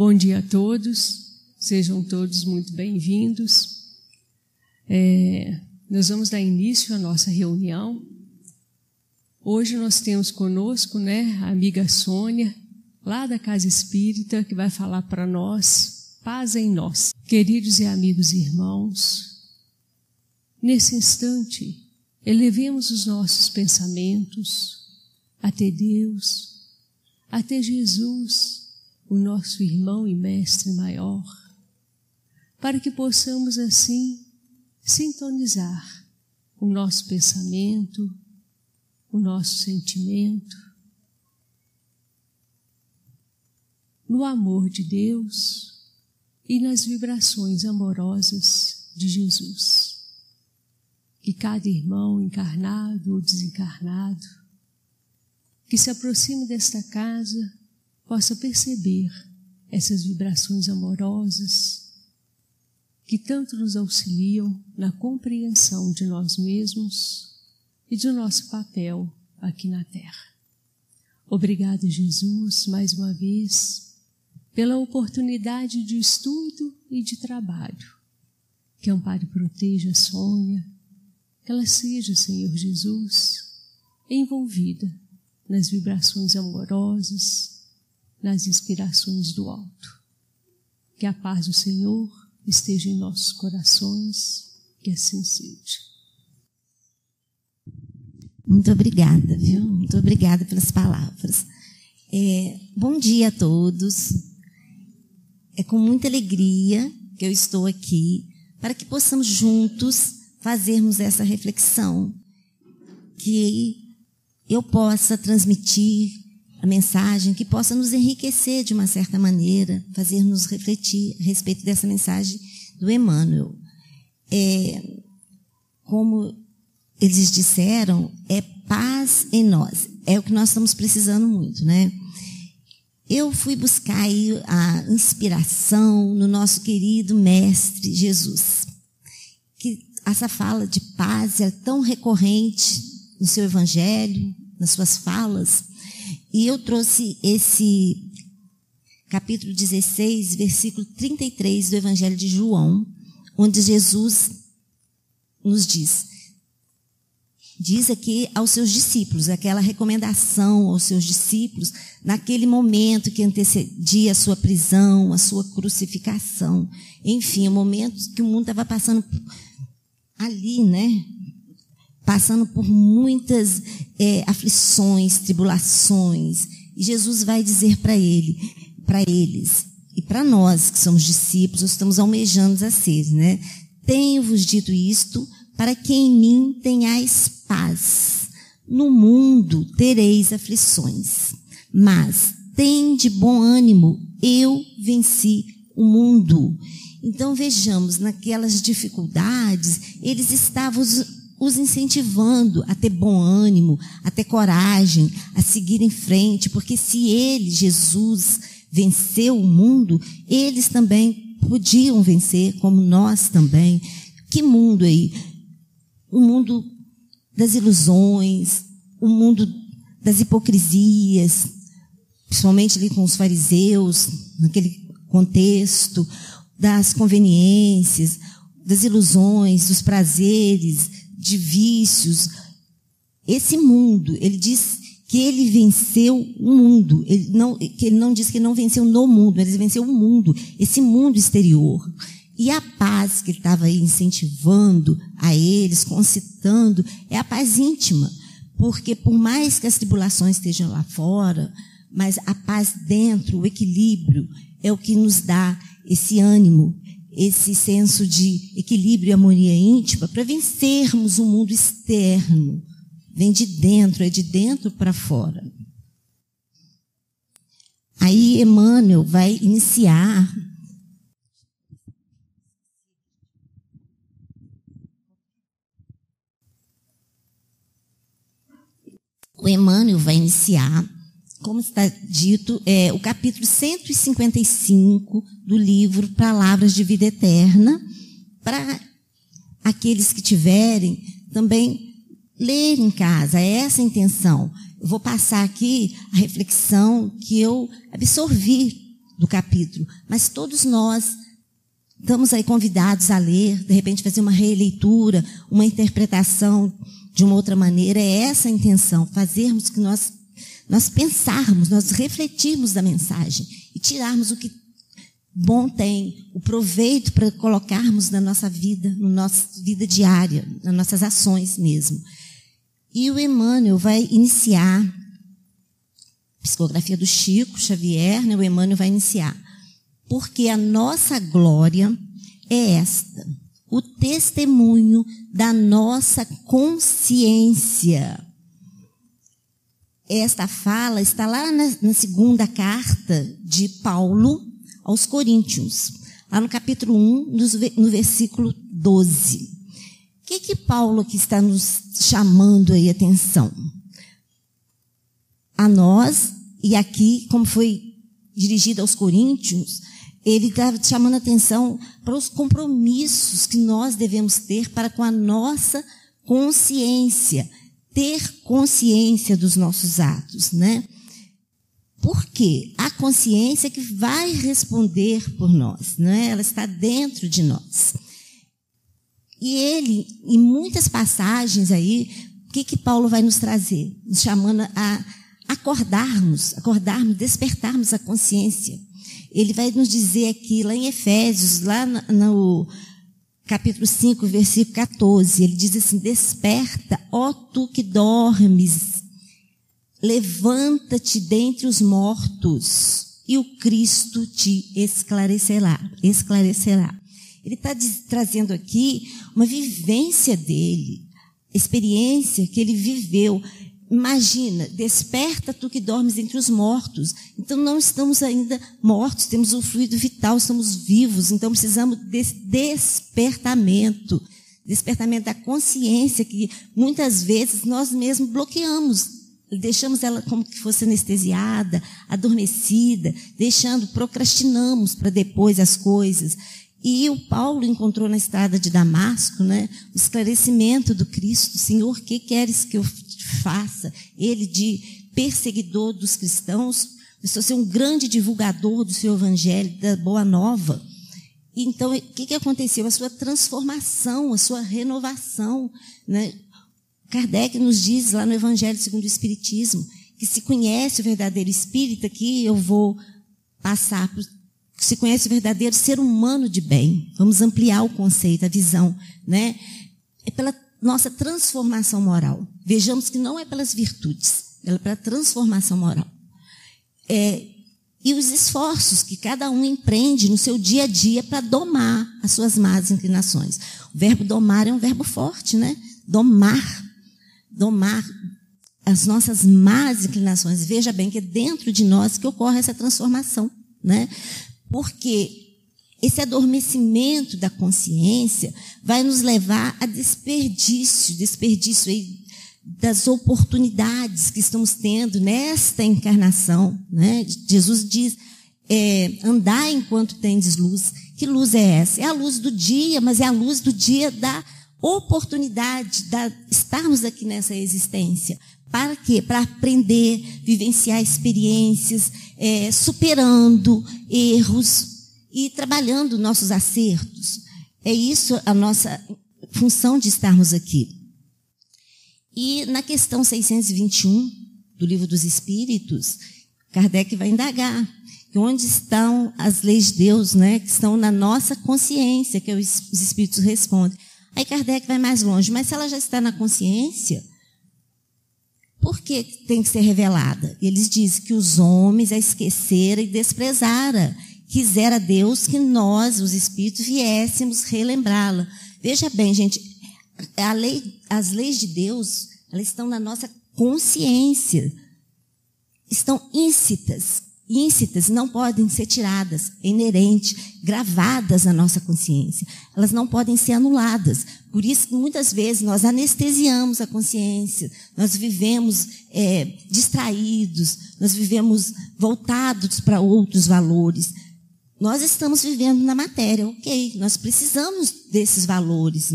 Bom dia a todos, sejam todos muito bem-vindos. Nós vamos dar início à nossa reunião. Hoje nós temos conosco, a amiga Sônia, lá da Casa Espírita, que vai falar para nós, paz em nós. Queridos e amigos irmãos, nesse instante, elevemos os nossos pensamentos até Deus, até Jesus, o nosso irmão e mestre maior, para que possamos assim sintonizar o nosso pensamento, o nosso sentimento, no amor de Deus e nas vibrações amorosas de Jesus. Que cada irmão encarnado ou desencarnado que se aproxime desta casa possa perceber essas vibrações amorosas que tanto nos auxiliam na compreensão de nós mesmos e do nosso papel aqui na Terra. Obrigada, Jesus, mais uma vez, pela oportunidade de estudo e de trabalho. Que ampare e proteja a Sônia, que ela seja, Senhor Jesus, envolvida nas vibrações amorosas, nas inspirações do alto. Que a paz do Senhor esteja em nossos corações, que assim seja. Muito obrigada, viu? Muito obrigada pelas palavras. Bom dia a todos. É com muita alegria que eu estou aqui para que possamos juntos fazermos essa reflexão, que eu possa transmitir a mensagem, que possa nos enriquecer de uma certa maneira, fazer-nos refletir a respeito dessa mensagem do Emmanuel. Como eles disseram, é paz em nós. É o que nós estamos precisando muito, né? Eu fui buscar aí a inspiração no nosso querido Mestre Jesus, que essa fala de paz é tão recorrente no seu Evangelho, nas suas falas, e eu trouxe esse capítulo 16, versículo 33 do Evangelho de João, onde Jesus nos diz aqui aos seus discípulos, aquela recomendação aos seus discípulos, naquele momento que antecedia a sua prisão, a sua crucificação, enfim, o momento que o mundo estava passando ali, passando por muitas aflições, tribulações, e Jesus vai dizer para eles, e para nós que somos discípulos, estamos almejando a ser, Tenho-vos dito isto, para que em mim tenhais paz. No mundo tereis aflições, mas tende bom ânimo, eu venci o mundo. Então vejamos, naquelas dificuldades, eles estavam os incentivando a ter bom ânimo, a ter coragem, a seguir em frente, porque se ele, Jesus, venceu o mundo, eles também podiam vencer, como nós também. Que mundo aí? O mundo das ilusões, o mundo das hipocrisias, principalmente ali com os fariseus, naquele contexto, das conveniências, das ilusões, dos prazeres, de vícios. Esse mundo, ele diz que ele venceu o mundo. Ele não diz que ele não venceu no mundo, ele venceu o mundo, esse mundo exterior. E a paz que ele estava aí incentivando a eles, concitando, é a paz íntima. Porque por mais que as tribulações estejam lá fora, mas a paz dentro, o equilíbrio, é o que nos dá esse ânimo, esse senso de equilíbrio e harmonia íntima para vencermos o mundo externo. Vem de dentro, é de dentro para fora. Aí Emmanuel vai iniciar como está dito, o capítulo 155 do livro Palavras de Vida Eterna, para aqueles que tiverem também ler em casa, é essa a intenção. Eu vou passar aqui a reflexão que eu absorvi do capítulo, mas todos nós estamos aí convidados a ler, de repente fazer uma releitura, uma interpretação de uma outra maneira. É essa a intenção, fazermos que nós pensarmos, nós refletirmos da mensagem e tirarmos o que bom tem, o proveito para colocarmos na nossa vida, na nossa vida diária, nas nossas ações mesmo. E o Emmanuel vai iniciar a psicografia do Chico Xavier, né? O Emmanuel vai iniciar. Porque a nossa glória é esta, o testemunho da nossa consciência. Esta fala está lá na segunda carta de Paulo aos Coríntios, lá no capítulo 1, no versículo 12. O que Paulo aqui está nos chamando aí a atenção? A nós, e aqui, como foi dirigido aos Coríntios, ele está chamando a atenção para os compromissos que nós devemos ter para com a nossa consciência, ter consciência dos nossos atos, né? Porque a consciência que vai responder por nós, né? Ela está dentro de nós. E ele, em muitas passagens aí, o que Paulo vai nos trazer? Nos chamando a acordarmos, despertarmos a consciência. Ele vai nos dizer aqui, lá em Efésios, lá no capítulo 5, versículo 14, ele diz assim: desperta, ó tu que dormes, levanta-te dentre os mortos, e o Cristo te esclarecerá. Ele está trazendo aqui uma vivência dele, experiência que ele viveu. Imagina, desperta tu que dormes entre os mortos. Então não estamos ainda mortos, temos um fluido vital, estamos vivos, então precisamos desse despertamento da consciência que muitas vezes nós mesmos bloqueamos. Deixamos ela como que fosse anestesiada, adormecida, procrastinamos para depois as coisas. E o Paulo encontrou na estrada de Damasco, né, o esclarecimento do Cristo. Senhor, que queres que eu faça? Ele, de perseguidor dos cristãos, começou a ser um grande divulgador do seu evangelho, da boa nova. Então, o que aconteceu? A sua transformação, a sua renovação, né? Kardec nos diz lá no Evangelho segundo o Espiritismo, que se conhece o verdadeiro espírita, que eu vou passar por... Se conhece o verdadeiro ser humano de bem. Vamos ampliar o conceito, a visão, né? É pela nossa transformação moral. Vejamos que não é pelas virtudes, é pela transformação moral. E os esforços que cada um empreende no seu dia a dia para domar as suas más inclinações. O verbo domar é um verbo forte, né? Domar as nossas más inclinações. Veja bem que é dentro de nós que ocorre essa transformação, né? Porque esse adormecimento da consciência vai nos levar a desperdício aí das oportunidades que estamos tendo nesta encarnação, né? Jesus diz, andai enquanto tendes luz. Que luz é essa? É a luz do dia, mas é a luz do dia da oportunidade de estarmos aqui nessa existência. Para quê? Para aprender, vivenciar experiências, superando erros e trabalhando nossos acertos. É isso a nossa função de estarmos aqui. E na questão 621 do Livro dos Espíritos, Kardec vai indagar que onde estão as leis de Deus, né, que estão na nossa consciência, que os Espíritos respondem. Aí Kardec vai mais longe, mas se ela já está na consciência, por que tem que ser revelada? Eles dizem que os homens a esqueceram e desprezaram. Quisera Deus que nós, os Espíritos, viéssemos relembrá-la. Veja bem, gente, as leis de Deus, elas estão na nossa consciência. Estão íncitas, não podem ser tiradas, é inerente, gravadas na nossa consciência. Elas não podem ser anuladas. Por isso que muitas vezes nós anestesiamos a consciência, nós vivemos distraídos, nós vivemos voltados para outros valores. Nós estamos vivendo na matéria, ok, nós precisamos desses valores,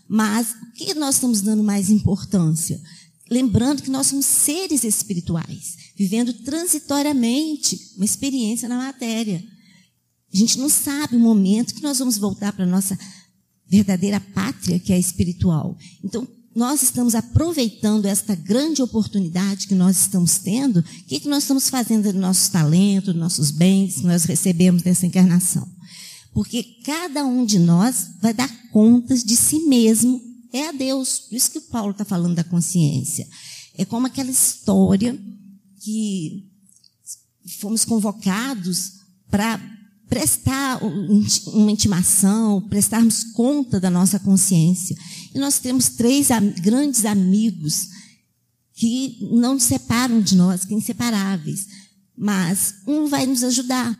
mas o que nós estamos dando mais importância? Lembrando que nós somos seres espirituais, vivendo transitoriamente uma experiência na matéria. A gente não sabe o momento que nós vamos voltar para a nossa verdadeira pátria, que é a espiritual. Então, nós estamos aproveitando esta grande oportunidade que nós estamos tendo. O que nós estamos fazendo do nossos talentos, dos nossos bens que nós recebemos dessa encarnação? Porque cada um de nós vai dar contas de si mesmo, é a Deus. Por isso que o Paulo está falando da consciência. É como aquela história que fomos convocados para prestar uma intimação, prestarmos conta da nossa consciência. E nós temos 3 grandes amigos que não nos separam de nós, que são inseparáveis. Mas um vai nos ajudar,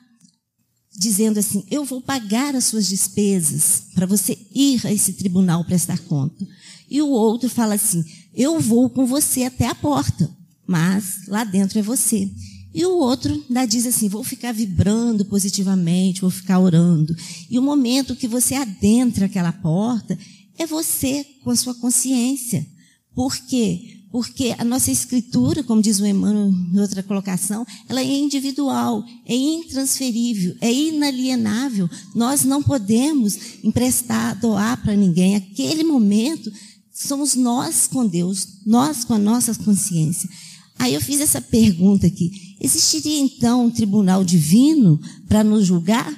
dizendo assim: eu vou pagar as suas despesas para você ir a esse tribunal prestar conta. E o outro fala assim: eu vou com você até a porta, mas lá dentro é você. E o outro ainda diz assim: vou ficar vibrando positivamente, vou ficar orando. E o momento que você adentra aquela porta é você com a sua consciência. Por quê? Porque a nossa escritura, como diz o Emmanuel em outra colocação, ela é individual, é intransferível, é inalienável. Nós não podemos emprestar, doar para ninguém. Aquele momento somos nós com Deus, nós com a nossa consciência. Aí eu fiz essa pergunta aqui: existiria então um tribunal divino para nos julgar?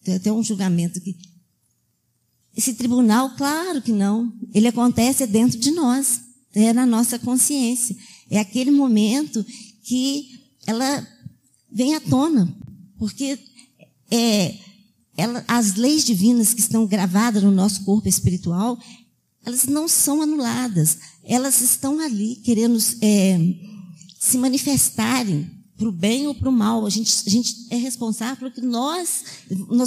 Tem até um julgamento aqui. Esse tribunal, claro que não. Ele acontece dentro de nós, é na nossa consciência. É aquele momento que ela vem à tona, porque as leis divinas que estão gravadas no nosso corpo espiritual, elas não são anuladas. Elas estão ali querendo se manifestarem para o bem ou para o mal. A gente é responsável por que nós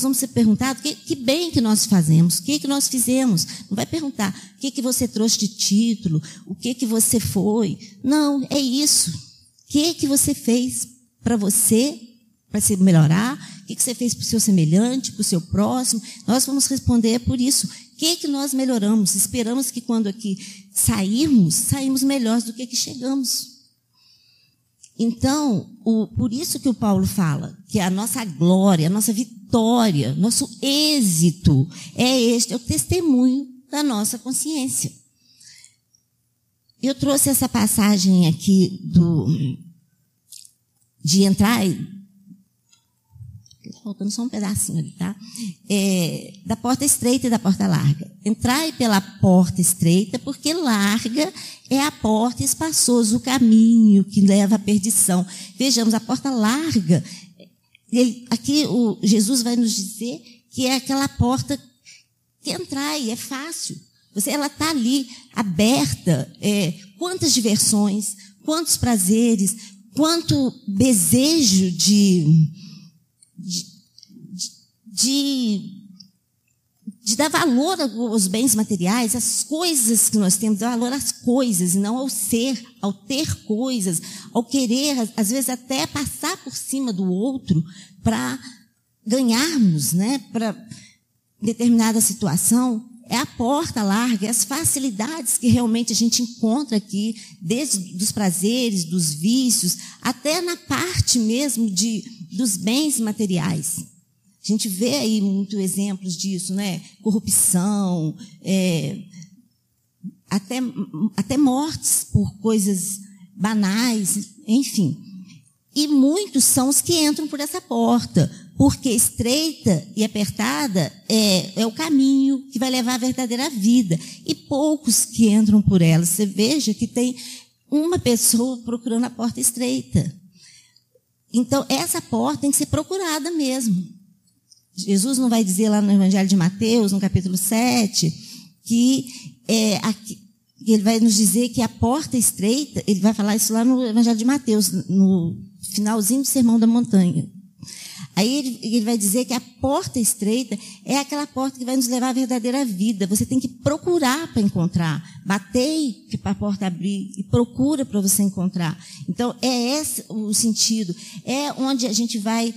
vamos ser perguntados que bem que nós fazemos, o que nós fizemos. Não vai perguntar o que você trouxe de título, o que você foi. Não, é isso. O que você fez para você, para se melhorar? O que você fez para o seu semelhante, para o seu próximo? Nós vamos responder por isso. O que nós melhoramos? Esperamos que quando aqui saímos melhores do que chegamos. Então, por isso que o Paulo fala que a nossa glória, a nossa vitória, nosso êxito é o testemunho da nossa consciência. Eu trouxe essa passagem aqui de entrar, faltando só um pedacinho ali, tá? Da porta estreita e da porta larga. Entrai pela porta estreita, porque larga é a porta, espaçoso o caminho que leva à perdição. Vejamos, a porta larga, aqui Jesus vai nos dizer que é aquela porta que entrai, é fácil. Ela está ali, aberta. Quantas diversões, quantos prazeres, quanto desejo de dar valor aos bens materiais, às coisas que nós temos, dar valor às coisas, e não ao ser, ao ter coisas, ao querer, às vezes até passar por cima do outro para ganharmos, né, para determinada situação. É a porta larga, as facilidades que realmente a gente encontra aqui, desde dos prazeres, dos vícios, até na parte mesmo dos bens materiais. A gente vê aí muitos exemplos disso, né? Corrupção, até mortes por coisas banais, enfim. E muitos são os que entram por essa porta, porque estreita e apertada é o caminho que vai levar à verdadeira vida. E poucos que entram por ela. Você veja que tem uma pessoa procurando a porta estreita. Então, essa porta tem que ser procurada mesmo. Jesus não vai dizer lá no Evangelho de Mateus, no capítulo 7, que ele vai nos dizer que a porta estreita, ele vai falar isso lá no Evangelho de Mateus, no finalzinho do Sermão da Montanha. Aí ele vai dizer que a porta estreita é aquela porta que vai nos levar à verdadeira vida. Você tem que procurar para encontrar. Batei para a porta abrir e procura para você encontrar. Então, é esse o sentido. É onde a gente vai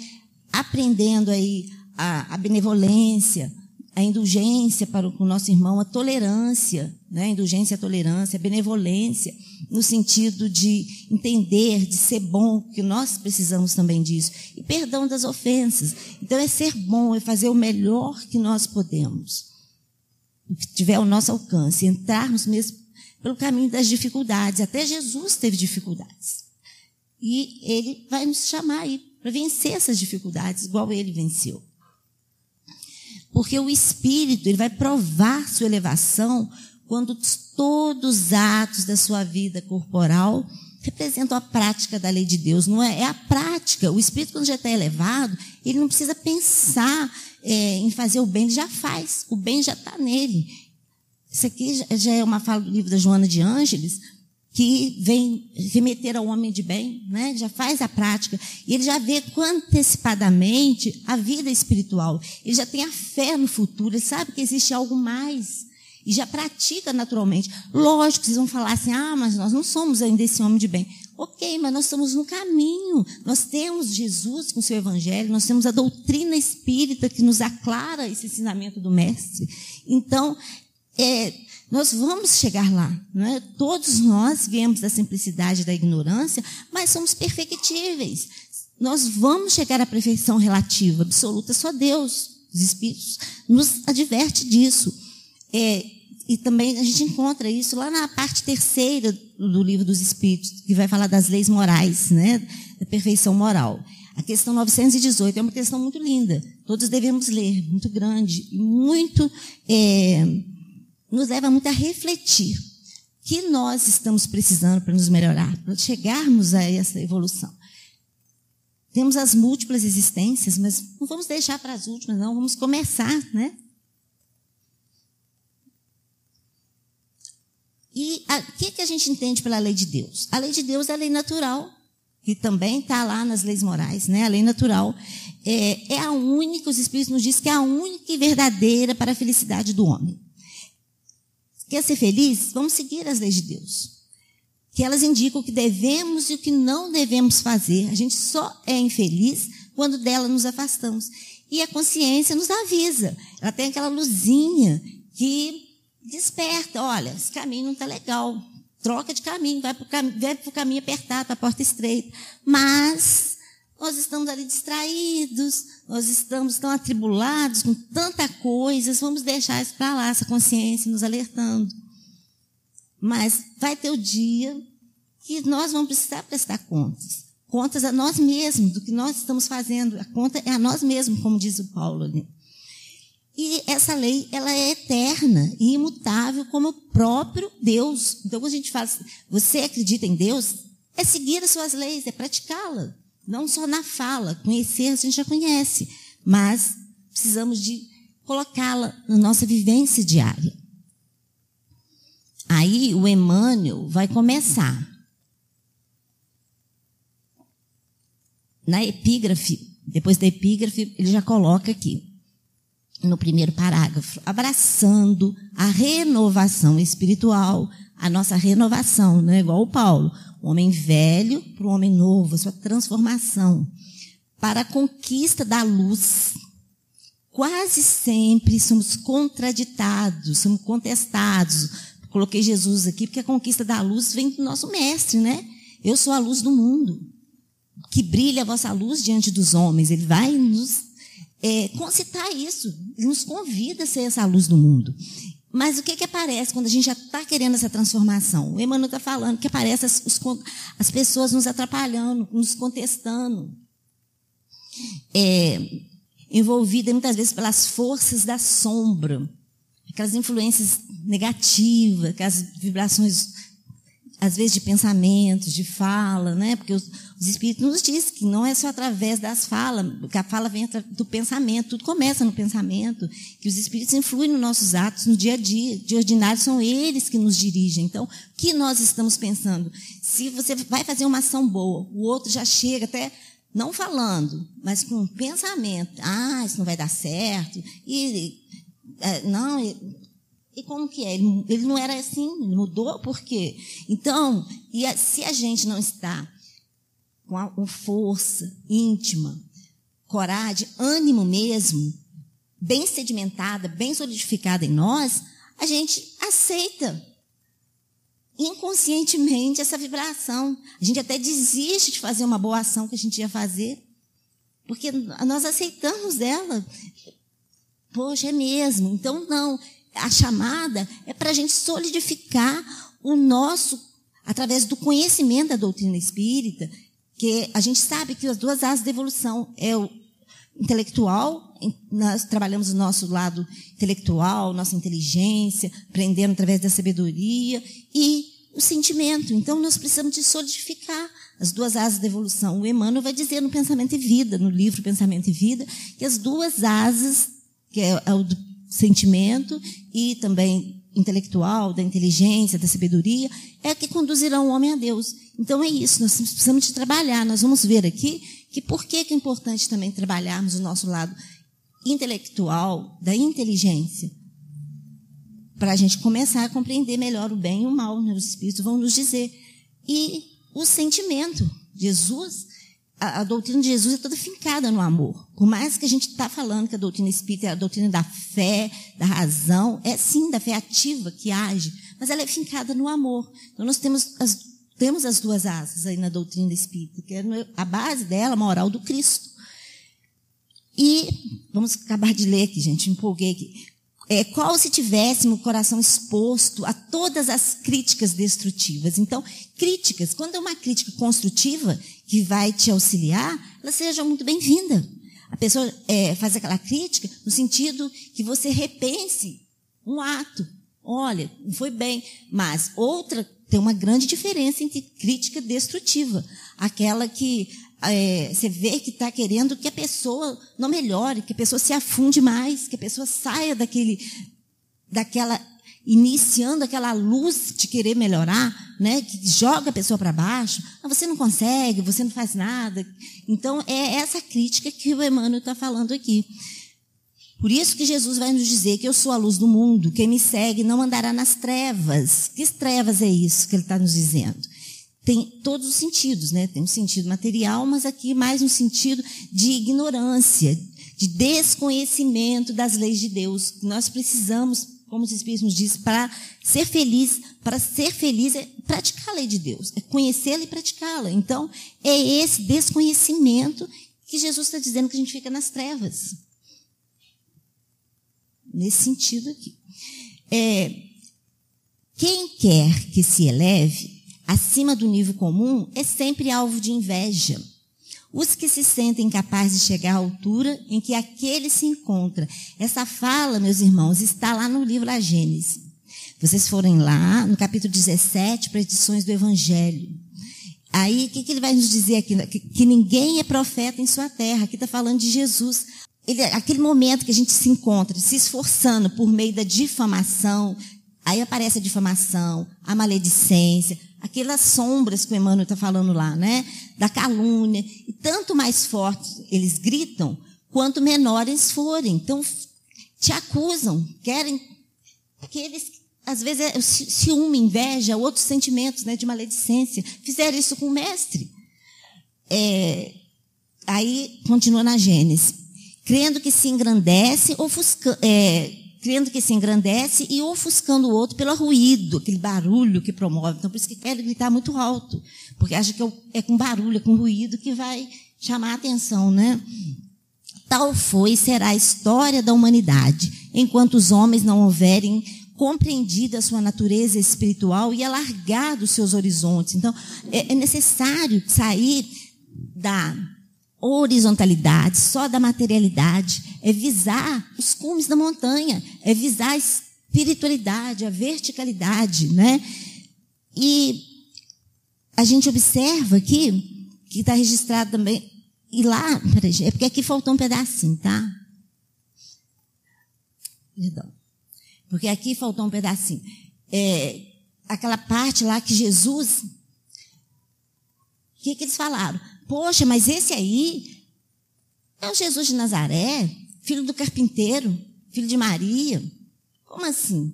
aprendendo aí a benevolência, a indulgência para o nosso irmão, a tolerância, né? A indulgência, a tolerância, a benevolência, no sentido de entender, de ser bom, que nós precisamos também disso. E perdão das ofensas. Então, é ser bom, é fazer o melhor que nós podemos, o que tiver ao nosso alcance, entrarmos mesmo pelo caminho das dificuldades. Até Jesus teve dificuldades. E Ele vai nos chamar aí para vencer essas dificuldades, igual Ele venceu. Porque o Espírito, ele vai provar sua elevação quando todos os atos da sua vida corporal representam a prática da lei de Deus. Não é a prática. O Espírito, quando já está elevado, ele não precisa pensar em fazer o bem, ele já faz. O bem já está nele. Isso aqui já é uma fala do livro da Joana de Ângeles, que vem remeter ao homem de bem, né? Já faz a prática, e ele já vê antecipadamente a vida espiritual, ele já tem a fé no futuro, ele sabe que existe algo mais, e já pratica naturalmente. Lógico, vocês vão falar assim, mas nós não somos ainda esse homem de bem. Ok, mas nós estamos no caminho, nós temos Jesus com o seu evangelho, nós temos a doutrina espírita que nos aclara esse ensinamento do mestre. Então, nós vamos chegar lá, não é? Todos nós viemos da simplicidade da ignorância, mas somos perfectíveis. Nós vamos chegar à perfeição relativa, absoluta, só Deus. Os Espíritos nos adverte disso. E também a gente encontra isso lá na parte 3ª do Livro dos Espíritos, que vai falar das leis morais, né? Da perfeição moral. A questão 918 é uma questão muito linda. Todos devemos ler, muito grande, muito... nos leva muito a refletir o que nós estamos precisando para nos melhorar, para chegarmos a essa evolução. Temos as múltiplas existências, mas não vamos deixar para as últimas, não, vamos começar, né? E o que a gente entende pela lei de Deus? A lei de Deus é a lei natural, que também está lá nas leis morais, né? A lei natural é a única, os Espíritos nos dizem que é a única e verdadeira para a felicidade do homem. Quer ser feliz? Vamos seguir as leis de Deus. Que elas indicam o que devemos e o que não devemos fazer. A gente só é infeliz quando dela nos afastamos. E a consciência nos avisa. Ela tem aquela luzinha que desperta. Olha, esse caminho não está legal. Troca de caminho, vai para o caminho apertado, para a porta estreita. Mas nós estamos ali distraídos, nós estamos tão atribulados com tanta coisa, vamos deixar isso para lá, essa consciência nos alertando. Mas vai ter o dia que nós vamos precisar prestar contas. Contas a nós mesmos, do que nós estamos fazendo. A conta é a nós mesmos, como diz o Paulo ali. E essa lei, ela é eterna e imutável como o próprio Deus. Então, quando a gente fala, você acredita em Deus? É seguir as suas leis, é praticá-la. Não só na fala, conhecer a gente já conhece, mas precisamos de colocá-la na nossa vivência diária. Aí o Emmanuel vai começar. Na epígrafe, depois da epígrafe, ele já coloca aqui, no primeiro parágrafo, abraçando a renovação espiritual, a nossa renovação, não é igual o Paulo. O homem velho para o homem novo, a sua transformação, para a conquista da luz. Quase sempre somos contraditados, somos contestados. Coloquei Jesus aqui, porque a conquista da luz vem do nosso mestre, né? Eu sou a luz do mundo, que brilha a vossa luz diante dos homens. Ele vai nos concitar isso, ele nos convida a ser essa luz do mundo. Mas o que aparece quando a gente já está querendo essa transformação? O Emmanuel está falando que aparece as pessoas nos atrapalhando, nos contestando, envolvida muitas vezes pelas forças da sombra, aquelas influências negativas, aquelas vibrações, às vezes, de pensamentos, de fala, né? Porque os Espíritos nos dizem que não é só através das falas, que a fala vem do pensamento, tudo começa no pensamento, que os Espíritos influem nos nossos atos, no dia a dia, de ordinário são eles que nos dirigem. Então, o que nós estamos pensando? Se você vai fazer uma ação boa, o outro já chega até, não falando, mas com um pensamento, isso não vai dar certo, e como que é? Ele não era assim, ele mudou, por quê? Então, se a gente não está com força íntima, coragem, ânimo mesmo, bem sedimentada, bem solidificada em nós, a gente aceita inconscientemente essa vibração. A gente até desiste de fazer uma boa ação que a gente ia fazer, porque nós aceitamos ela. Poxa, é mesmo. Então, não. A chamada é para a gente solidificar o nosso, através do conhecimento da doutrina espírita, que a gente sabe que as duas asas da evolução é o intelectual, nós trabalhamos o nosso lado intelectual, nossa inteligência, aprendendo através da sabedoria, e o sentimento. Então, nós precisamos de solidificar as duas asas da evolução. O Emmanuel vai dizer no Pensamento e Vida, no livro Pensamento e Vida, que as duas asas, que é o do sentimento e também intelectual, da inteligência, da sabedoria, é que conduzirão o homem a Deus. Então, é isso, nós precisamos de trabalhar. Nós vamos ver aqui que por que é importante também trabalharmos o nosso lado intelectual, da inteligência, para a gente começar a compreender melhor o bem e o mal, né? Os Espíritos vão nos dizer. E o sentimento. Jesus, a doutrina de Jesus é toda fincada no amor. Por mais que a gente está falando que a doutrina espírita é a doutrina da fé, da razão, é sim da fé ativa que age, mas ela é fincada no amor. Então nós temos as duas asas aí na doutrina espírita, que é a base dela, a moral do Cristo. E vamos acabar de ler aqui, gente, empolguei aqui. Qual se tivéssemos o coração exposto a todas as críticas destrutivas. Então, críticas, quando é uma crítica construtiva que vai te auxiliar, ela seja muito bem-vinda. A pessoa faz aquela crítica no sentido que você repense um ato. Olha, não foi bem, mas outra tem uma grande diferença entre crítica destrutiva. Aquela que você vê que está querendo que a pessoa não melhore, que a pessoa se afunde mais, que a pessoa saia iniciando aquela luz de querer melhorar, né, que joga a pessoa para baixo. Você não consegue, você não faz nada. Então, é essa crítica que o Emmanuel está falando aqui. Por isso que Jesus vai nos dizer que eu sou a luz do mundo, quem me segue não andará nas trevas. Que trevas é isso que ele está nos dizendo? Tem todos os sentidos, né? Tem um sentido material, mas aqui mais um sentido de ignorância, de desconhecimento das leis de Deus. Nós precisamos, como os Espíritos nos dizem, para ser feliz é praticar a lei de Deus, é conhecê-la e praticá-la. Então, é esse desconhecimento que Jesus está dizendo que a gente fica nas trevas. Nesse sentido aqui. Quem quer que se eleve acima do nível comum é sempre alvo de inveja. Os que se sentem capazes de chegar à altura em que aquele se encontra. Essa fala, meus irmãos, está lá no livro A Gênese. Vocês forem lá, no capítulo 17, para edições do Evangelho. Aí, o que ele vai nos dizer aqui? Que ninguém é profeta em sua terra. Aqui está falando de Jesus. Aquele momento que a gente se encontra, se esforçando por meio da difamação, aí aparece a difamação, a maledicência, aquelas sombras que o Emmanuel está falando lá, né? Da calúnia. E tanto mais fortes eles gritam, quanto menores forem. Então, te acusam, querem que eles, às vezes, é ciúme, inveja, outros sentimentos, né, de maledicência. Fizeram isso com o mestre. Aí, continua na Gênesis. Crendo que se engrandece, e ofuscando o outro pelo ruído, aquele barulho que promove. Então, por isso que quer gritar muito alto, porque acha que é com barulho, é com ruído que vai chamar a atenção, né? Tal foi e será a história da humanidade, enquanto os homens não houverem compreendido a sua natureza espiritual e alargado os seus horizontes. Então, é necessário sair da horizontalidade, só da materialidade, é visar os cumes da montanha, é visar a espiritualidade, a verticalidade, né? E a gente observa aqui, que está registrado também, e lá, peraí, é porque aqui faltou um pedacinho, tá? Perdão. Porque aqui faltou um pedacinho. Aquela parte lá que Jesus, o que eles falaram? Poxa, mas esse aí é o Jesus de Nazaré, filho do carpinteiro, filho de Maria. Como assim?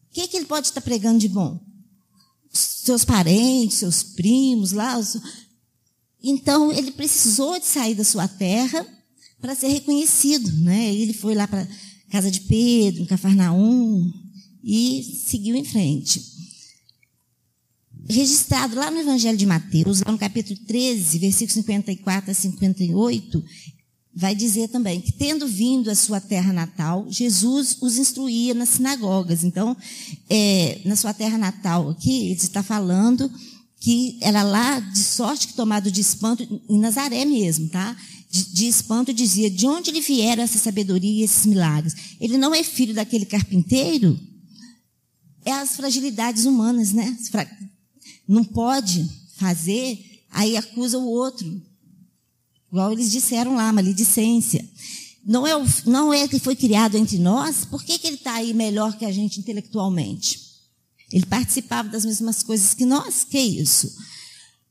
O que ele pode estar pregando de bom? Seus parentes, seus primos lá. Então, ele precisou de sair da sua terra para ser reconhecido, né? Ele foi lá para a casa de Pedro, em Cafarnaum, e seguiu em frente. Registrado lá no Evangelho de Mateus, lá no capítulo 13, versículos 54 a 58, vai dizer também que, tendo vindo à sua terra natal, Jesus os instruía nas sinagogas. Então, na sua terra natal aqui, ele está falando que era lá, de sorte que tomado de espanto, em Nazaré mesmo, tá? De espanto dizia, de onde lhe vieram essa sabedoria e esses milagres? Ele não é filho daquele carpinteiro? É as fragilidades humanas, né? Não pode fazer, aí acusa o outro. Igual eles disseram lá, maledicência. Não é que foi criado entre nós, por que ele está aí melhor que a gente intelectualmente? Ele participava das mesmas coisas que nós, que é isso?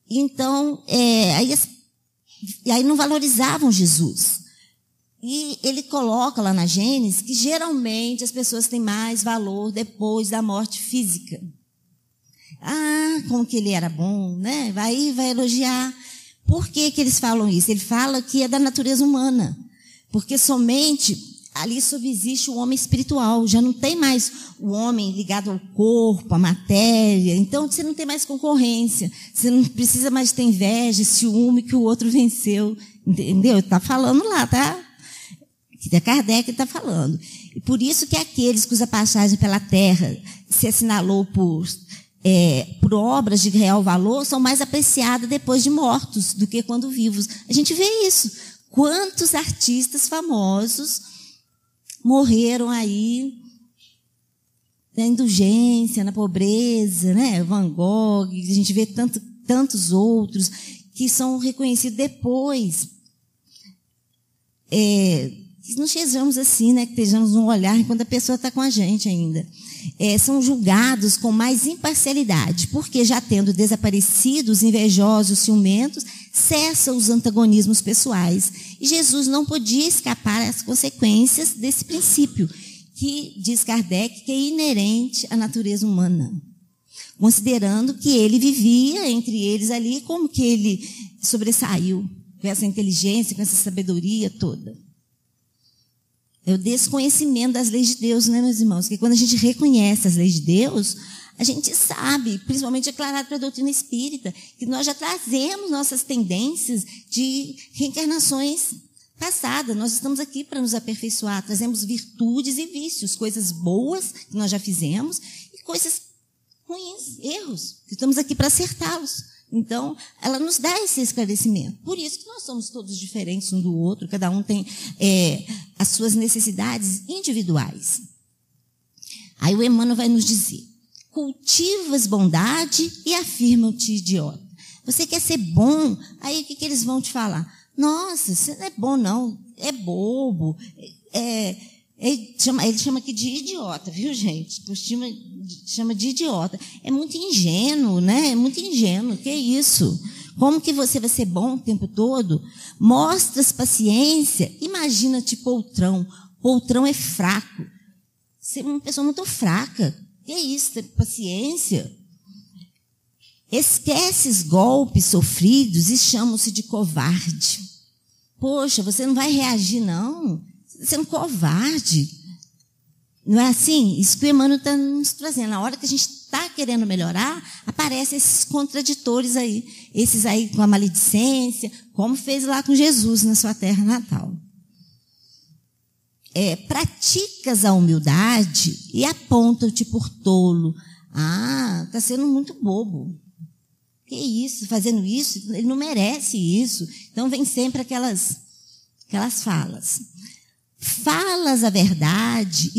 Então, aí não valorizavam Jesus. E ele coloca lá na Gênesis que geralmente as pessoas têm mais valor depois da morte física. Ah, como que ele era bom, né? Vai elogiar. Por que eles falam isso? Ele fala que é da natureza humana. Porque somente ali subsiste o homem espiritual. Já não tem mais o homem ligado ao corpo, à matéria. Então, você não tem mais concorrência. Você não precisa mais ter inveja, ciúme que o outro venceu. Entendeu? Ele está falando lá, tá? Que é Kardec está falando. E por isso que aqueles cuja passagem pela terra se assinalou por obras de real valor, são mais apreciadas depois de mortos do que quando vivos. A gente vê isso. Quantos artistas famosos morreram aí na indulgência, na pobreza, né? Van Gogh, a gente vê tantos outros que são reconhecidos depois. Não sejamos assim, né? Que estejamos um olhar enquanto a pessoa está com a gente ainda. São julgados com mais imparcialidade, porque já tendo desaparecido os invejosos, ciumentos, cessam os antagonismos pessoais. E Jesus não podia escapar às consequências desse princípio, que, diz Kardec, que é inerente à natureza humana. Considerando que ele vivia entre eles ali, como que ele sobressaiu com essa inteligência, com essa sabedoria toda. É o desconhecimento das leis de Deus, né, meus irmãos? Porque quando a gente reconhece as leis de Deus, a gente sabe, principalmente declarado pela doutrina espírita, que nós já trazemos nossas tendências de reencarnações passadas. Nós estamos aqui para nos aperfeiçoar, trazemos virtudes e vícios, coisas boas que nós já fizemos e coisas ruins, erros, que estamos aqui para acertá-los. Então, ela nos dá esse esclarecimento. Por isso que nós somos todos diferentes um do outro, cada um tem as suas necessidades individuais. Aí o Emmanuel vai nos dizer, cultivas bondade e afirmam-te idiota. Você quer ser bom, aí o que eles vão te falar? Nossa, você não é bom não, é bobo, ele chama aqui de idiota, viu, gente? Chama de idiota. É muito ingênuo, né? É muito ingênuo. Que isso? Como que você vai ser bom o tempo todo? Mostras paciência. Imagina-te poltrão. Poltrão é fraco. Você é uma pessoa muito fraca. Que isso? Ter paciência. Esqueces golpes sofridos e chamam-se de covarde. Poxa, você não vai reagir, não? Você é um covarde. Não é assim? Isso que o Emmanuel está nos trazendo. Na hora que a gente está querendo melhorar, aparecem esses contraditores aí. Esses aí com a maledicência, como fez lá com Jesus na sua terra natal. Praticas a humildade e apontam-te por tolo. Ah, está sendo muito bobo. Que isso? Fazendo isso? Ele não merece isso. Então vem sempre aquelas falas. Falas a verdade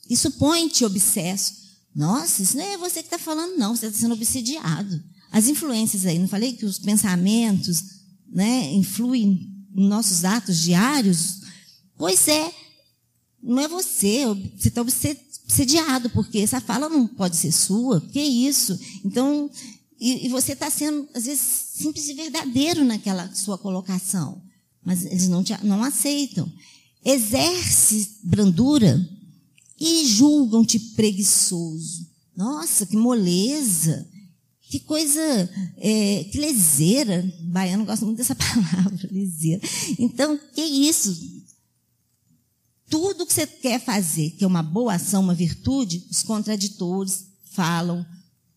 e supõe-te obsesso. Nossa, isso não é você que está falando, não. Você está sendo obsediado. As influências aí, não falei que os pensamentos, né, influem em nossos atos diários? Pois é. Não é você. Você está obsediado, porque essa fala não pode ser sua. Que isso? Então, e você está sendo, às vezes, simples e verdadeiro naquela sua colocação. Mas eles não aceitam. Exerce brandura e julgam-te preguiçoso. Nossa, que moleza. Que coisa, que leseira. O baiano gosta muito dessa palavra, leseira. Então, que isso? Tudo que você quer fazer, que é uma boa ação, uma virtude, os contraditores falam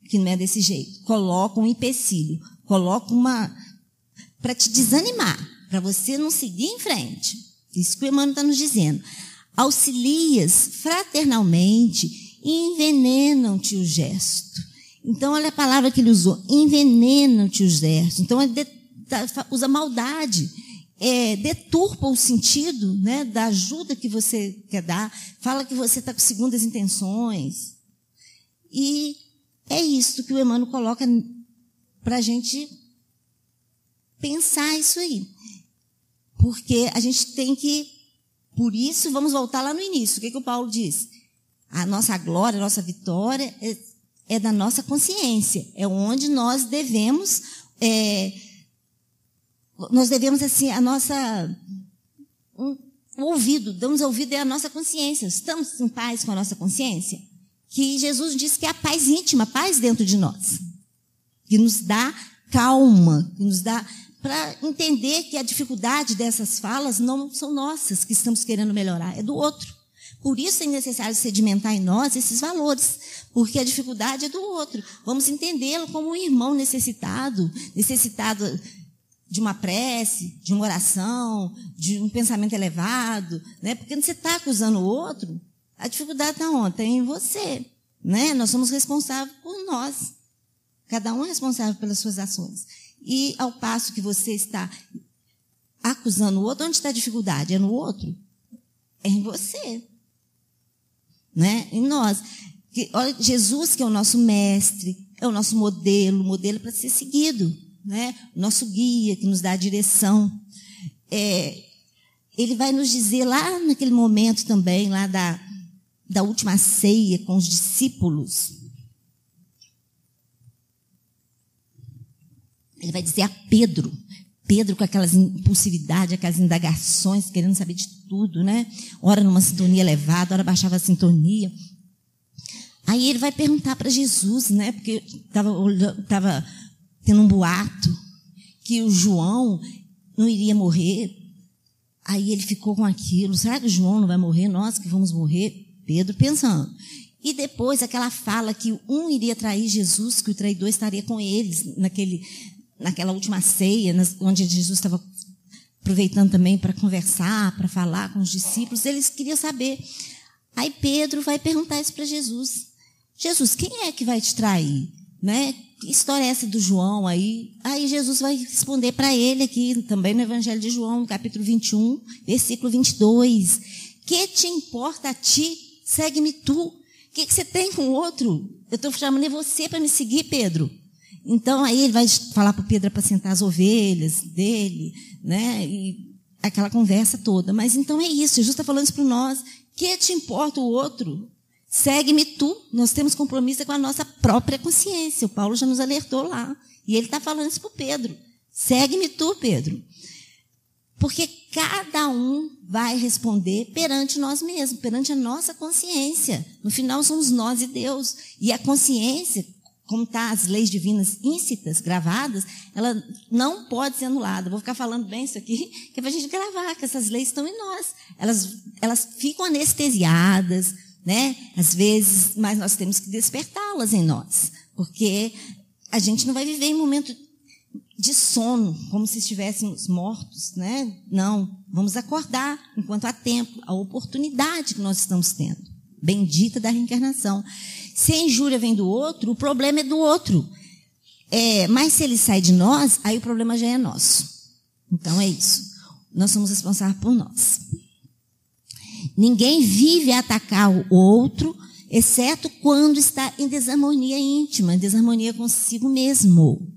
que não é desse jeito. Colocam um empecilho, colocam para te desanimar, para você não seguir em frente. Isso que o Emmanuel está nos dizendo. Auxilias fraternalmente e envenenam-te o gesto. Então, olha a palavra que ele usou, envenenam-te o gesto. Então, usa maldade, deturpa o sentido, né, da ajuda que você quer dar, fala que você está com segundas intenções. E é isso que o Emmanuel coloca para a gente pensar isso aí. Porque a gente tem que, por isso, vamos voltar lá no início. O que o Paulo diz? A nossa glória, a nossa vitória é da nossa consciência. É onde nós devemos, assim, a nossa... o ouvido, damos ouvido à nossa consciência. Estamos em paz com a nossa consciência? Que Jesus disse que é a paz íntima, a paz dentro de nós. Que nos dá calma, que nos dá... para entender que a dificuldade dessas falas não são nossas, que estamos querendo melhorar, é do outro. Por isso é necessário sedimentar em nós esses valores, porque a dificuldade é do outro. Vamos entendê-lo como um irmão necessitado de uma prece, de uma oração, de um pensamento elevado, né? Porque você está acusando o outro, a dificuldade está onde? Está em você, né? Nós somos responsáveis por nós. Cada um é responsável pelas suas ações. E ao passo que você está acusando o outro, onde está a dificuldade? É no outro? É em você. Né? Em nós. Olha, Jesus, que é o nosso mestre, é o nosso modelo para ser seguido. Né? O nosso guia, que nos dá a direção. Ele vai nos dizer lá naquele momento também, lá da última ceia com os discípulos. Ele vai dizer a Pedro com aquelas impulsividades, aquelas indagações, querendo saber de tudo, né? Ora numa sintonia elevada, ora baixava a sintonia. Aí ele vai perguntar para Jesus, né? Porque estava tendo um boato que o João não iria morrer. Aí ele ficou com aquilo. Será que o João não vai morrer? Nós que vamos morrer? Pedro pensando. E depois aquela fala que um iria trair Jesus, que o traidor estaria com eles naquela última ceia, onde Jesus estava aproveitando também para conversar, para falar com os discípulos, eles queriam saber. Aí Pedro vai perguntar isso para Jesus. Jesus, quem é que vai te trair? Né? Que história é essa do João aí? Aí Jesus vai responder para ele aqui, também no Evangelho de João, capítulo 21, versículo 22. Que te importa a ti? Segue-me tu. O que você tem com o outro? Eu estou chamando você para me seguir, Pedro. Então, aí ele vai falar para o Pedro apacentar as ovelhas dele, né? E aquela conversa toda. Mas então é isso, Jesus está falando isso para nós. Que te importa o outro? Segue-me tu. Nós temos compromisso com a nossa própria consciência. O Paulo já nos alertou lá. E ele está falando isso para o Pedro. Segue-me tu, Pedro. Porque cada um vai responder perante nós mesmos, perante a nossa consciência. No final somos nós e Deus. E a consciência, como está as leis divinas íncitas, gravadas, ela não pode ser anulada. Vou ficar falando bem isso aqui, que é para a gente gravar, que essas leis estão em nós. Elas ficam anestesiadas, né? Às vezes, mas nós temos que despertá-las em nós, porque a gente não vai viver em momento de sono, como se estivéssemos mortos, né? Não, vamos acordar enquanto há tempo, a oportunidade que nós estamos tendo. Bendita da reencarnação. Se a injúria vem do outro, o problema é do outro. Mas se ele sai de nós, aí o problema já é nosso. Então é isso. Nós somos responsáveis por nós. Ninguém vive a atacar o outro, exceto quando está em desarmonia íntima, em desarmonia consigo mesmo.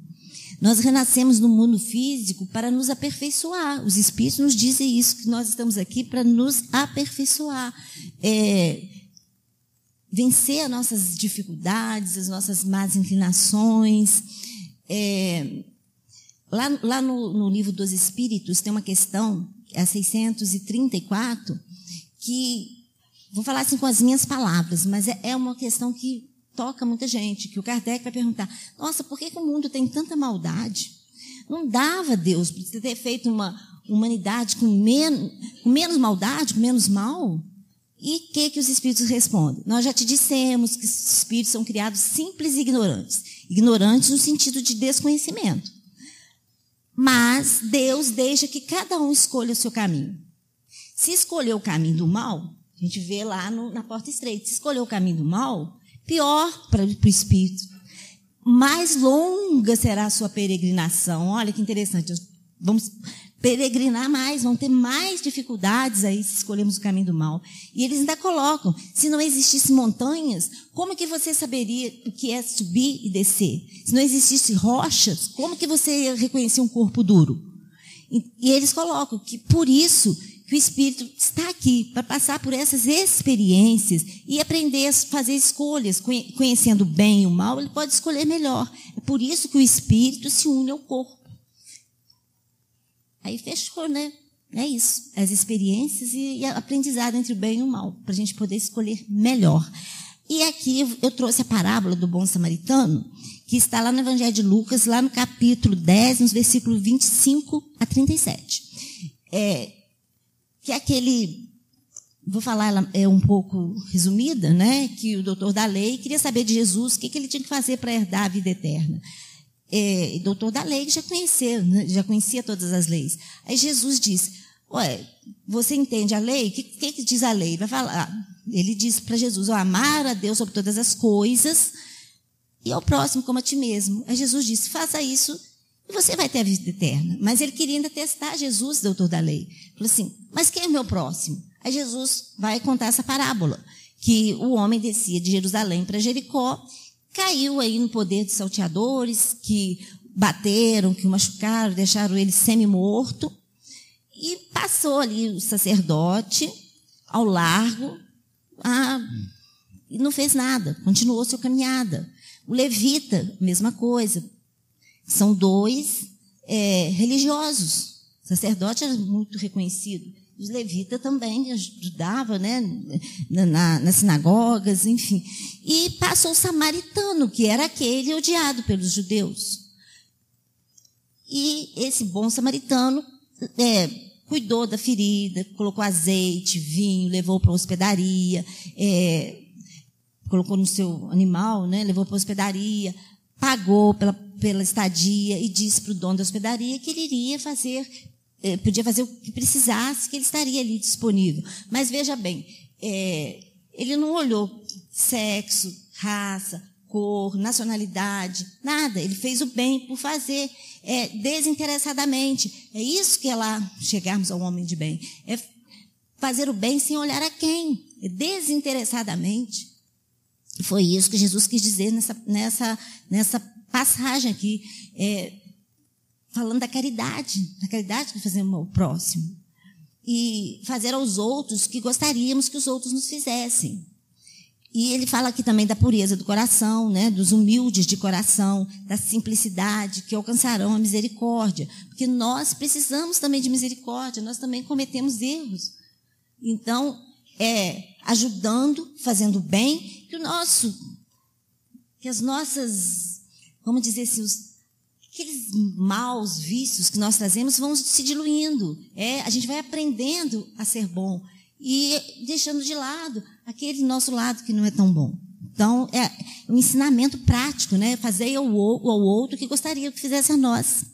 Nós renascemos no mundo físico para nos aperfeiçoar. Os Espíritos nos dizem isso, que nós estamos aqui para nos aperfeiçoar. Vencer as nossas dificuldades, as nossas más inclinações. Lá no livro dos Espíritos tem uma questão, a 634, que, vou falar assim com as minhas palavras, mas é uma questão que toca muita gente, que o Kardec vai perguntar, nossa, por que o mundo tem tanta maldade? Não dava, Deus, para você ter feito uma humanidade com menos maldade, com menos mal? E o que os espíritos respondem? Nós já te dissemos que os espíritos são criados simples e ignorantes. Ignorantes no sentido de desconhecimento. Mas Deus deixa que cada um escolha o seu caminho. Se escolher o caminho do mal, a gente vê lá na porta estreita, se escolher o caminho do mal, pior para o espírito. Mais longa será a sua peregrinação. Olha que interessante. Vamos peregrinar mais, vão ter mais dificuldades aí se escolhermos o caminho do mal. E eles ainda colocam, se não existissem montanhas, como que você saberia o que é subir e descer? Se não existissem rochas, como que você ia reconhecer um corpo duro? E eles colocam que por isso que o Espírito está aqui, para passar por essas experiências e aprender a fazer escolhas, conhecendo o bem e o mal, ele pode escolher melhor. É por isso que o Espírito se une ao corpo. Aí fechou, né? É isso. As experiências e a aprendizado entre o bem e o mal, para a gente poder escolher melhor. E aqui eu trouxe a parábola do bom samaritano, que está lá no Evangelho de Lucas, lá no capítulo 10, nos versículos 25 a 37. Que é aquele, vou falar, ela é um pouco resumida, né? Que o doutor da lei queria saber de Jesus o que ele tinha que fazer para herdar a vida eterna. O doutor da lei já conhecia todas as leis. Aí Jesus disse, você entende a lei? O que diz a lei? Vai falar. Ele disse para Jesus, amar a Deus sobre todas as coisas e ao próximo como a ti mesmo. Aí Jesus disse, faça isso e você vai ter a vida eterna. Mas ele queria ainda testar Jesus, doutor da lei. Falou assim, mas quem é o meu próximo? Aí Jesus vai contar essa parábola, que o homem descia de Jerusalém para Jericó, caiu aí no poder dos salteadores, que bateram, que o machucaram, deixaram ele semi-morto, e passou ali o sacerdote ao largo, e não fez nada, continuou sua caminhada. O levita, mesma coisa. São dois religiosos. O sacerdote era muito reconhecido. Os levitas também ajudavam, né, nas sinagogas, enfim. E passou o samaritano, que era aquele odiado pelos judeus. E esse bom samaritano cuidou da ferida, colocou azeite, vinho, levou para a hospedaria, colocou no seu animal, né, levou para a hospedaria, pagou pela estadia e disse para o dono da hospedaria que ele iria podia fazer o que precisasse, que ele estaria ali disponível. Mas veja bem, ele não olhou sexo, raça, cor, nacionalidade, nada. Ele fez o bem por fazer, desinteressadamente. É isso que é lá chegarmos ao homem de bem. É fazer o bem sem olhar a quem. É desinteressadamente. E foi isso que Jesus quis dizer nessa passagem aqui, falando da caridade que fazemos ao próximo. E fazer aos outros o que gostaríamos que os outros nos fizessem. E ele fala aqui também da pureza do coração, né, dos humildes de coração, da simplicidade, que alcançarão a misericórdia. Porque nós precisamos também de misericórdia, nós também cometemos erros. Então, ajudando, fazendo bem, que as nossas, vamos dizer assim, aqueles maus vícios que nós trazemos vão se diluindo. A gente vai aprendendo a ser bom e deixando de lado aquele nosso lado que não é tão bom. Então, é um ensinamento prático, né? Fazer ao outro que gostaria que fizesse a nós.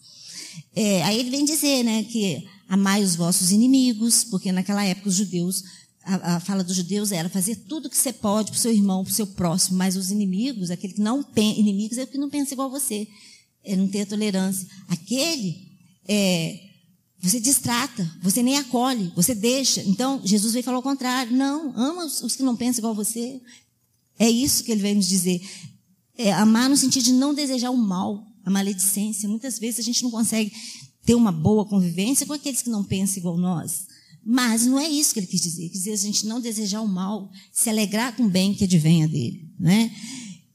Aí ele vem dizer, né, que amai os vossos inimigos, porque naquela época os judeus, a fala dos judeus era fazer tudo o que você pode para o seu irmão, para o seu próximo, mas os inimigos, aquele que não inimigos é o que não pensa igual a você. Não ter tolerância. Aquele, você destrata, você nem acolhe, você deixa. Então, Jesus veio falar o contrário. Não, ama os que não pensam igual a você. É isso que ele veio nos dizer. Amar no sentido de não desejar o mal, a maledicência. Muitas vezes a gente não consegue ter uma boa convivência com aqueles que não pensam igual nós. Mas não é isso que ele quis dizer. Ele quis dizer a gente não desejar o mal, se alegrar com o bem que advenha dele, né?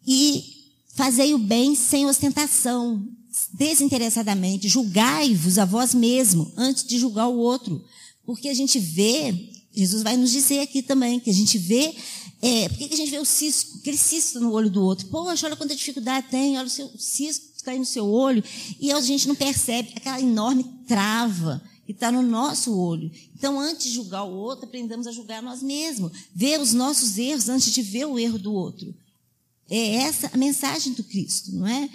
E fazei o bem sem ostentação, desinteressadamente. Julgai-vos a vós mesmo, antes de julgar o outro. Porque a gente vê, Jesus vai nos dizer aqui também, que a gente vê Por que a gente vê o cisco, aquele cisto no olho do outro? Poxa, olha quanta dificuldade tem, olha o seu cisco que está aí no seu olho, e a gente não percebe aquela enorme trava que está no nosso olho. Então, antes de julgar o outro, aprendamos a julgar nós mesmos. Ver os nossos erros antes de ver o erro do outro. É essa a mensagem do Cristo, não é?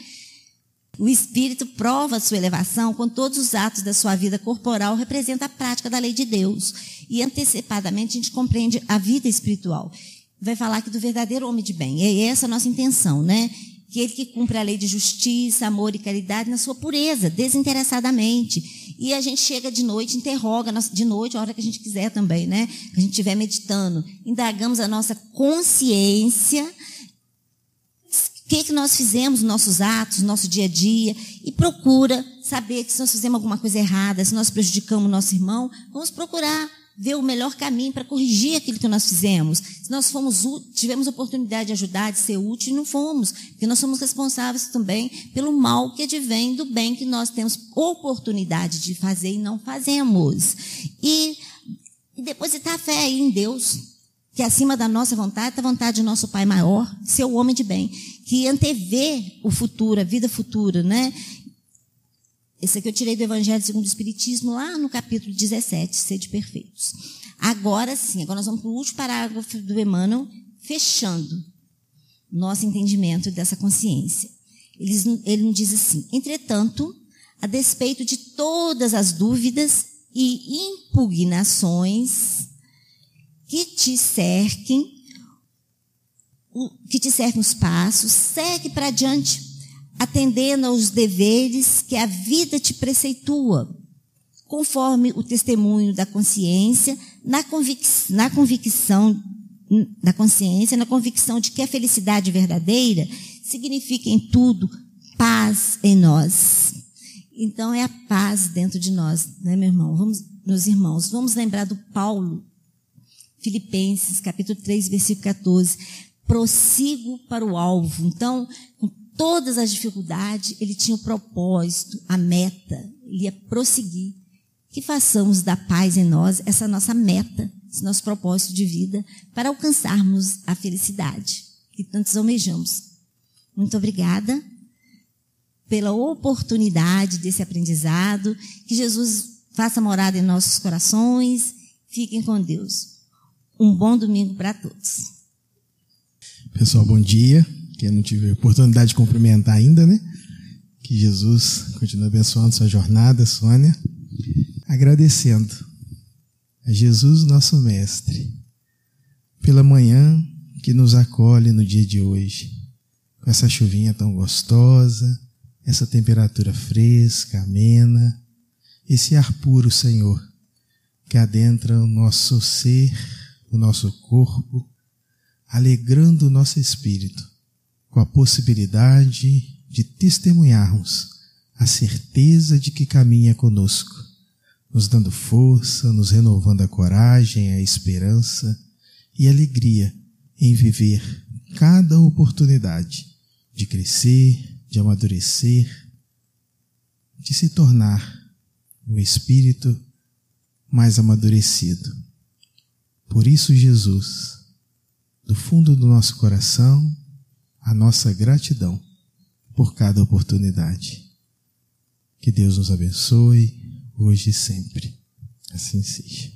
O Espírito prova a sua elevação quando todos os atos da sua vida corporal representam a prática da lei de Deus. E antecipadamente a gente compreende a vida espiritual. Vai falar aqui do verdadeiro homem de bem. É essa a nossa intenção, né? Que ele que cumpre a lei de justiça, amor e caridade na sua pureza, desinteressadamente. E a gente chega de noite, interroga, de noite, a hora que a gente quiser também, né? Que a gente estiver meditando. Indagamos a nossa consciência, o que nós fizemos, nossos atos, nosso dia a dia, e procura saber que se nós fizemos alguma coisa errada, se nós prejudicamos o nosso irmão, vamos procurar ver o melhor caminho para corrigir aquilo que nós fizemos. Se nós tivemos oportunidade de ajudar, de ser útil, não fomos, porque nós somos responsáveis também pelo mal que advém do bem que nós temos oportunidade de fazer e não fazemos. E depositar a fé aí em Deus, que acima da nossa vontade está a vontade do nosso Pai maior, ser o homem de bem, que antevê o futuro, a vida futura, né? Esse aqui eu tirei do Evangelho segundo o Espiritismo, lá no capítulo 17, Sede Perfeitos. Agora sim, agora nós vamos para o último parágrafo do Emmanuel, fechando nosso entendimento dessa consciência. Ele nos diz assim: entretanto, a despeito de todas as dúvidas e impugnações que te cerquem os passos, segue para adiante, atendendo aos deveres que a vida te preceitua, conforme o testemunho da consciência, na convicção da consciência, na convicção de que a felicidade verdadeira significa em tudo paz em nós. Então é a paz dentro de nós, né, meus irmãos? Vamos lembrar do Paulo, Filipenses, capítulo 3, versículo 14. Prossigo para o alvo. Então, com todas as dificuldades, ele tinha o propósito, a meta, ele ia prosseguir. Que façamos da paz em nós essa nossa meta, esse nosso propósito de vida, para alcançarmos a felicidade que tantos almejamos. Muito obrigada pela oportunidade desse aprendizado. Que Jesus faça morada em nossos corações. Fiquem com Deus. Um bom domingo para todos. Pessoal, bom dia. Quem não tive a oportunidade de cumprimentar ainda, né? Que Jesus continue abençoando sua jornada, Sônia. Agradecendo a Jesus, nosso Mestre, pela manhã que nos acolhe no dia de hoje, com essa chuvinha tão gostosa, essa temperatura fresca, amena, esse ar puro, Senhor, que adentra o nosso ser, o nosso corpo, alegrando o nosso espírito, com a possibilidade de testemunharmos a certeza de que caminha conosco, nos dando força, nos renovando a coragem, a esperança e a alegria em viver cada oportunidade de crescer, de amadurecer, de se tornar um espírito mais amadurecido. Por isso, Jesus, do fundo do nosso coração, a nossa gratidão por cada oportunidade. Que Deus nos abençoe, hoje e sempre. Assim seja.